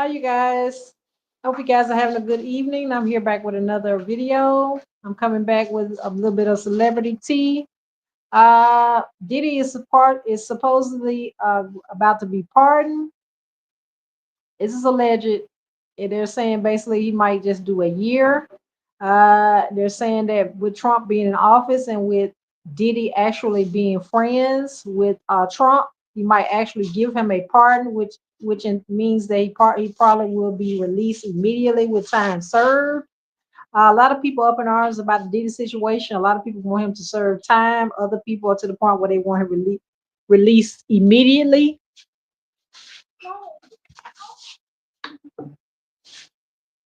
Hi, you guys. Hope you guys are having a good evening. I'm here back with another video. I'm coming back with a little bit of celebrity tea. Diddy is supposedly about to be pardoned. This is alleged. They're saying basically he might just do a year. They're saying that with Trump being in office and with Diddy actually being friends with Trump, he might actually give him a pardon, which means that he probably will be released immediately with time served. A lot of people up in arms about the Diddy situation. A lot of people want him to serve time. Other people are to the point where they want him released immediately.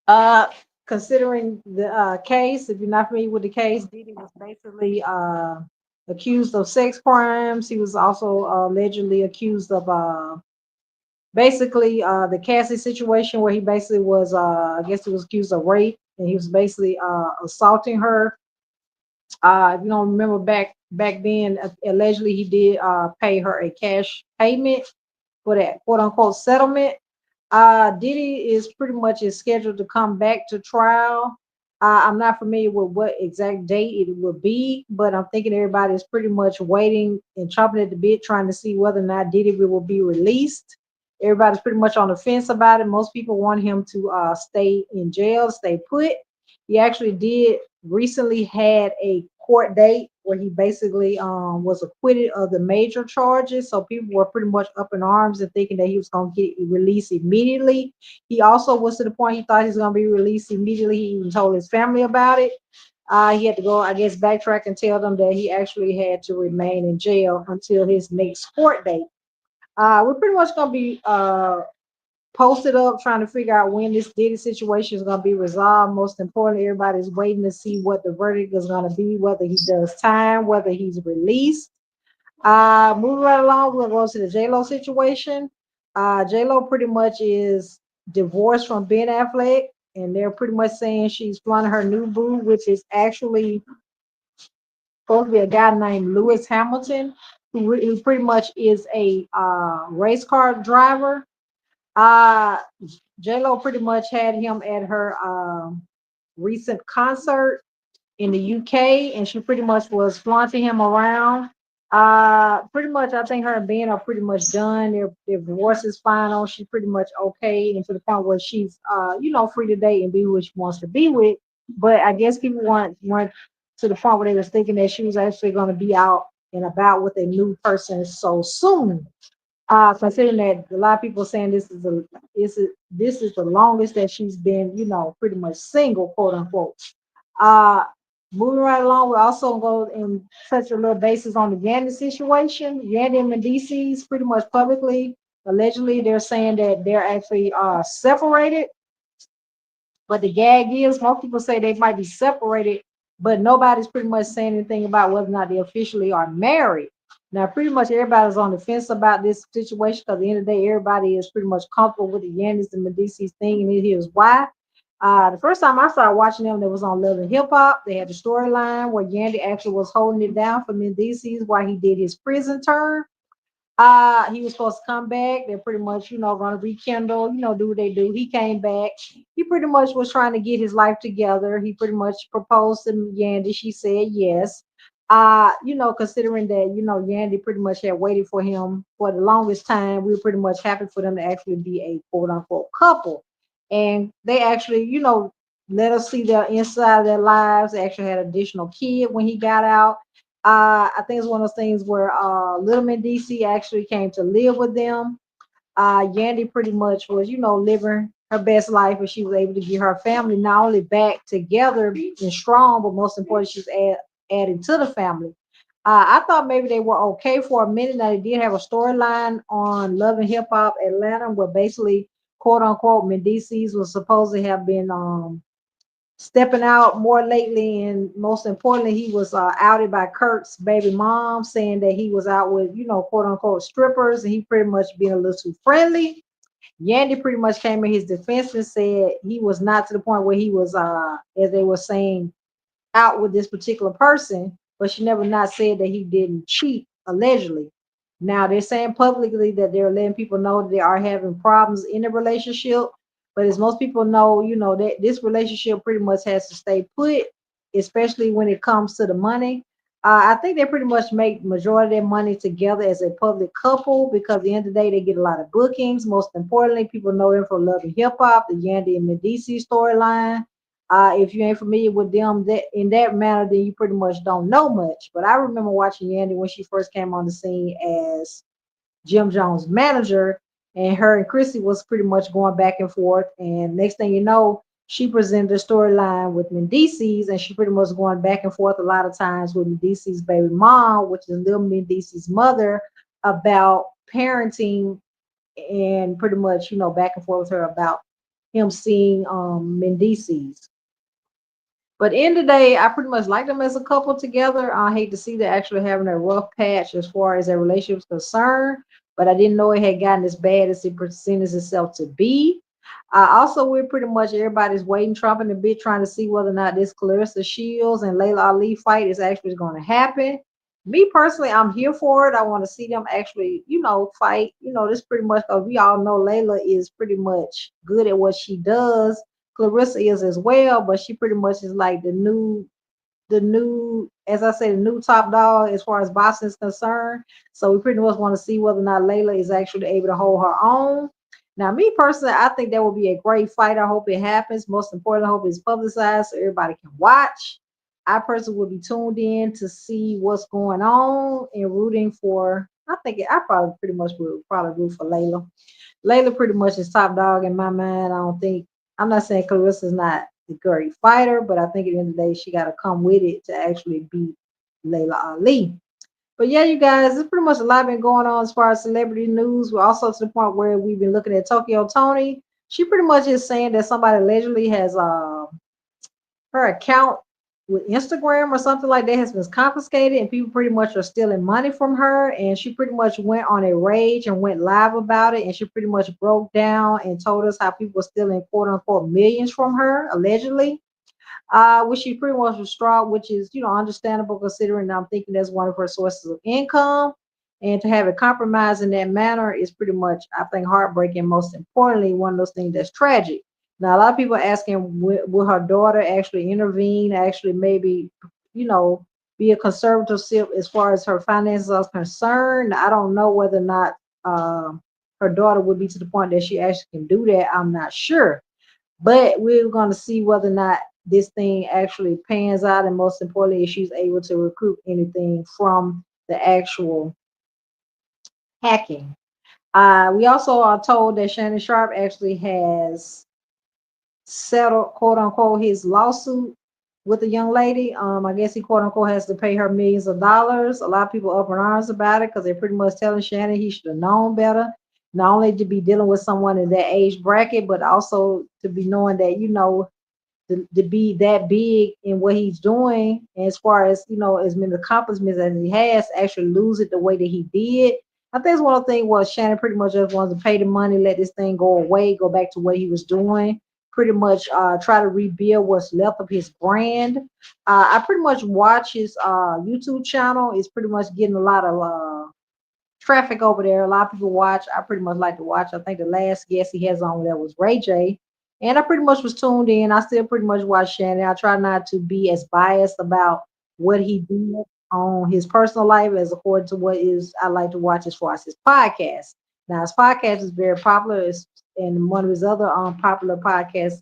Uh, Considering the case, if you're not familiar with the case, Diddy was basically accused of sex crimes. He was also allegedly accused of basically the Cassie situation, where he basically was, I guess he was accused of rape, and he was basically assaulting her. If you don't remember back then, allegedly he did pay her a cash payment for that quote unquote settlement. Diddy is pretty much is scheduled to come back to trial. I'm not familiar with what exact date it will be, but I'm thinking everybody is pretty much waiting and chomping at the bit, trying to see whether or not Diddy will be released. Everybody's pretty much on the fence about it. Most people want him to stay in jail, stay put. He actually did recently had a court date where he basically was acquitted of the major charges. So people were pretty much up in arms and thinking that he was going to get released immediately. He also was to the point he thought he was going to be released immediately. He even told his family about it. He had to go, I guess, backtrack and tell them that he actually had to remain in jail until his next court date. We're pretty much going to be posted up trying to figure out when this Diddy situation is going to be resolved. Most importantly, everybody's waiting to see what the verdict is going to be, whether he does time, whether he's released. Moving right along, we're going to go to the J Lo situation. J Lo pretty much is divorced from Ben Affleck, and they're pretty much saying she's flaunting her new boo, which is actually supposed to be a guy named Lewis Hamilton, who pretty much is a race car driver. Uh, J Lo pretty much had him at her recent concert in the UK, and she pretty much was flaunting him around. Pretty much, I think her and Ben are pretty much done. Their divorce is final. She's pretty much okay, and to the point where she's free to date and be who she wants to be with. But I guess people weren't to the point where they was thinking that she was actually going to be out and about with a new person so soon. Considering that a lot of people saying this is the longest that she's been, pretty much single, quote unquote. Uh, Moving right along, we also go and touch a little basis on the Yandy situation. Yandy and Mendecees pretty much publicly, allegedly, they're saying that they're actually separated. But the gag is, most people say they might be separated, but nobody's pretty much saying anything about whether or not they officially are married. Now, pretty much everybody's on the fence about this situation because at the end of the day, everybody is pretty much comfortable with the Yandis and Medicis thing, and here's why. The first time I started watching them, they was on Love and Hip Hop. They had the storyline where Yandy actually was holding it down for Mendeces while he did his prison term. He was supposed to come back. They're pretty much, gonna rekindle, do what they do. He came back. He pretty much was trying to get his life together. He pretty much proposed to Yandy. She said yes. Considering that, Yandy pretty much had waited for him for the longest time, we were pretty much happy for them to actually be a quote unquote couple. And they actually, let us see their inside of their lives. They actually had an additional kid when he got out. I think it's one of those things where Little Man DC actually came to live with them. Yandy pretty much was, living her best life, and she was able to get her family not only back together and strong, but most importantly, she's adding to the family. I thought maybe they were okay for a minute. Now they did have a storyline on Love and Hip Hop Atlanta, where basically, quote unquote, Mendeces was supposed to have been stepping out more lately, and most importantly, he was outed by Kurt's baby mom, saying that he was out with, quote unquote, strippers, and he pretty much being a little too friendly. Yandy pretty much came in his defense and said he was not to the point where he was, as they were saying, out with this particular person, but she never not said that he didn't cheat, allegedly. Now they're saying publicly that they're letting people know that they are having problems in the relationship. But as most people know, that this relationship pretty much has to stay put, especially when it comes to the money. I think they pretty much make majority of their money together as a public couple because at the end of the day they get a lot of bookings. Most importantly, people know them for Love and Hip Hop, the Yandy and Mendecees storyline. If you ain't familiar with them that in that manner, then you pretty much don't know much. But I remember watching Yandy when she first came on the scene as Jim Jones' manager, and her and Chrissy was pretty much going back and forth. And next thing you know, she presented a storyline with Mendecees, and she pretty much going back and forth a lot of times with Mendecees' baby mom, which is Lil Mendecees' mother, about parenting and pretty much, back and forth with her about him seeing Mendecees. But in the day, I pretty much like them as a couple together. I hate to see them actually having a rough patch as far as their relationship is concerned, but I didn't know it had gotten as bad as it presented itself to be. Also, we're pretty much everybody's waiting, trumping a bit, trying to see whether or not this Clarissa Shields and Layla Ali fight is actually going to happen. Me personally, I'm here for it. I want to see them actually, fight. This pretty much because we all know Layla is pretty much good at what she does. Clarissa is as well, but she pretty much is like the new, as I say, the new top dog as far as boxing is concerned. So we pretty much want to see whether or not Layla is actually able to hold her own. Now, me personally, I think that will be a great fight. I hope it happens. Most importantly, I hope it's publicized so everybody can watch. I personally will be tuned in to see what's going on and rooting for. I probably pretty much would probably root for Layla. Layla pretty much is top dog in my mind. I don't think I'm not saying Clarissa's not a great fighter, but I think at the end of the day she got to come with it to actually beat Layla Ali. But yeah, you guys, there's pretty much a lot been going on as far as celebrity news. We're also to the point where we've been looking at Tokyo Tony. She pretty much is saying that somebody allegedly has her account with Instagram or something like that has been confiscated, and people pretty much are stealing money from her. And she pretty much went on a rage and went live about it. And she pretty much broke down and told us how people were stealing quote unquote millions from her, allegedly. Which she pretty much was distraught, which is, understandable considering I'm thinking that's one of her sources of income. And to have it compromised in that manner is pretty much, I think, heartbreaking. Most importantly, one of those things that's tragic. Now, a lot of people are asking, will her daughter actually intervene, actually maybe, you know, be a conservatorship as far as her finances are concerned? I don't know whether or not her daughter would be to the point that she actually can do that. I'm not sure. But we're going to see whether or not this thing actually pans out, and most importantly, if she's able to recruit anything from the actual hacking. We also are told that Shannon Sharp actually has settled, quote unquote, his lawsuit with the young lady. I guess he, quote unquote, has to pay her millions of dollars. A lot of people up in arms about it because they're pretty much telling Shannon he should have known better. Not only to be dealing with someone in that age bracket, but also to be knowing that, to be that big in what he's doing, and as far as as many accomplishments as he has, actually lose it the way that he did. I think one of the things was Shannon pretty much just wanted to pay the money, let this thing go away, go back to what he was doing, pretty much try to rebuild what's left of his brand. I pretty much watch his YouTube channel. It's pretty much getting a lot of traffic over there. A lot of people watch. I pretty much like to watch. I think the last guest he has on there was Ray J. And I pretty much was tuned in. I still pretty much watch Shannon. I try not to be as biased about what he did on his personal life as according to what is I like to watch as far as his podcast. Now his podcast is very popular. And one of his other popular podcast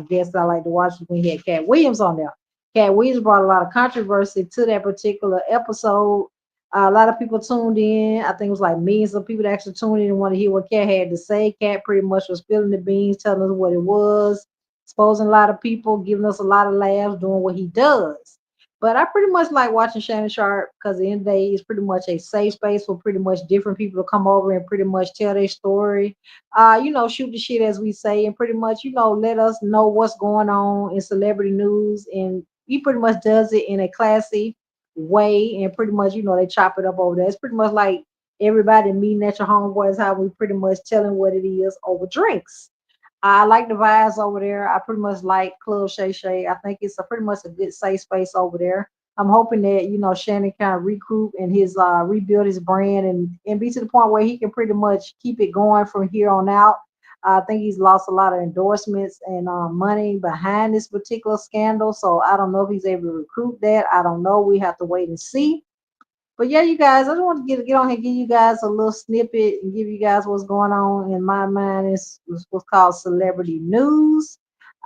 guests I like to watch was when he had Cat Williams on there. Cat Williams brought a lot of controversy to that particular episode. A lot of people tuned in. I think it was like millions of people that actually tuned in and wanted to hear what Cat had to say. Cat pretty much was spilling the beans, telling us what it was, exposing a lot of people, giving us a lot of laughs, doing what he does. But I pretty much like watching Shannon Sharp because at the end of the day, it's pretty much a safe space for pretty much different people to come over and pretty much tell their story. Shoot the shit as we say, and pretty much, let us know what's going on in celebrity news. And he pretty much does it in a classy way, and pretty much, they chop it up over there. It's pretty much like everybody meeting at your homeboys, how we pretty much telling what it is over drinks. I like the vibes over there. I pretty much like Club Shay Shay. I think it's a pretty much a good safe space over there. I'm hoping that Shannon kind of recoup and his rebuild his brand and be to the point where he can pretty much keep it going from here on out. I think he's lost a lot of endorsements and money behind this particular scandal. So I don't know if he's able to recruit that. I don't know. We have to wait and see. But yeah, you guys, I just want to get on here, give you guys a little snippet and give you guys what's going on in my mind. It's what's called celebrity news.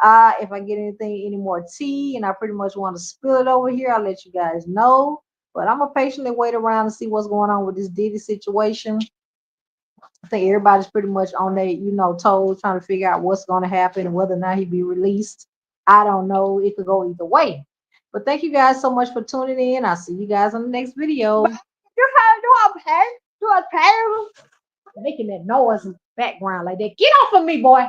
If I get any more tea, and I pretty much want to spill it over here, I'll let you guys know. But I'm gonna patiently wait around and see what's going on with this Diddy situation. I think everybody's pretty much on their, toes, trying to figure out what's going to happen and whether or not he be released. I don't know. It could go either way. But thank you guys so much for tuning in. I'll see you guys on the next video. You have do a pen, do a pen, making that noise in the background like that. Get off of me, boy.